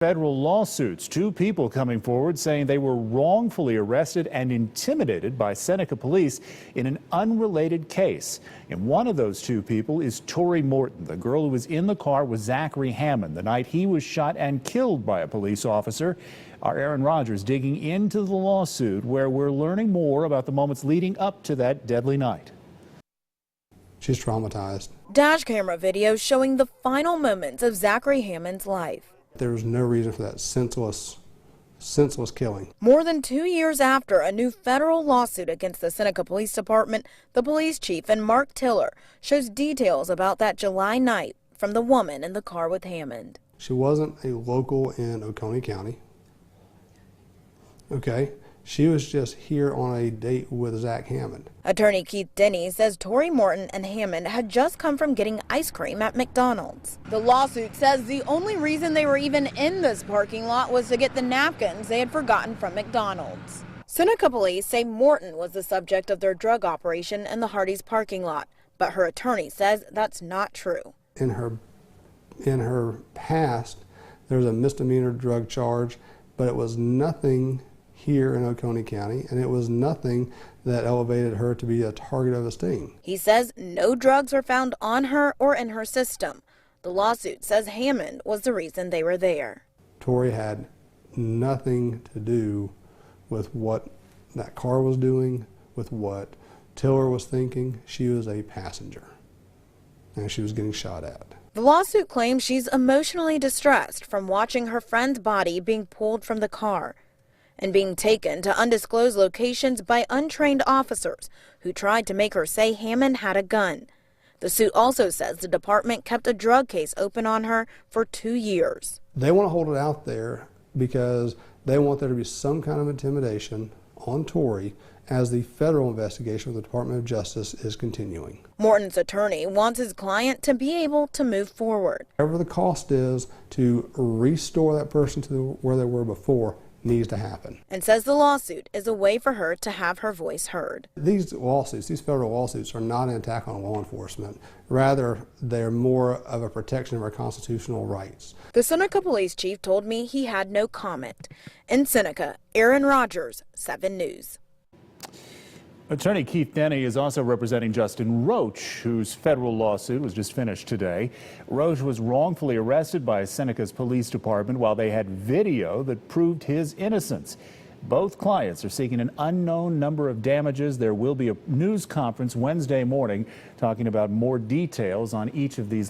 Federal lawsuits, two people coming forward saying they were wrongfully arrested and intimidated by Seneca Police in an unrelated case. And one of those two people is Tori Morton, the girl who was in the car with Zachary Hammond the night he was shot and killed by a police officer. Our Aaron Rodgers digging into the lawsuit, where we're learning more about the moments leading up to that deadly night. She's traumatized. Dash camera video showing the final moments of Zachary Hammond's life. There was no reason for that senseless killing. More than 2 years after a new federal lawsuit against the Seneca Police Department, the police chief and Mark Tiller shows details about that July night from the woman in the car with Hammond. She wasn't a local in Oconee County. Okay, she was just here on a date with Zach Hammond. Attorney Keith Denny says Tori Morton and Hammond had just come from getting ice cream at McDonald's. The lawsuit says the only reason they were even in this parking lot was to get the napkins they had forgotten from McDonald's. Seneca Police say Morton was the subject of their drug operation in the Hardee's parking lot, but her attorney says that's not true. In her past, there was a misdemeanor drug charge, but it was nothing here in Oconee County, and it was nothing that elevated her to be a target of a sting. He says no drugs were found on her or in her system. The lawsuit says Hammond was the reason they were there. Tori had nothing to do with what that car was doing, with what Tiller was thinking. She was a passenger, and she was getting shot at. The lawsuit claims she's emotionally distressed from watching her friend's body being pulled from the car and being taken to undisclosed locations by untrained officers who tried to make her say Hammond had a gun. The suit also says the department kept a drug case open on her for 2 years. They want to hold it out there because they want there to be some kind of intimidation on Tori as the federal investigation of the Department of Justice is continuing. Morton's attorney wants his client to be able to move forward. Whatever the cost is to restore that person to where they were before needs to happen. And says the lawsuit is a way for her to have her voice heard. These lawsuits, these federal lawsuits, are not an attack on law enforcement. Rather, they're more of a protection of our constitutional rights. The Seneca Police chief told me he had no comment. In Seneca, Aaron Rodgers, 7 News. Attorney Keith Denny is also representing Justin Roach, whose federal lawsuit was just finished today. Roach was wrongfully arrested by Seneca's police department while they had video that proved his innocence. Both clients are seeking an unknown number of damages. There will be a news conference Wednesday morning talking about more details on each of these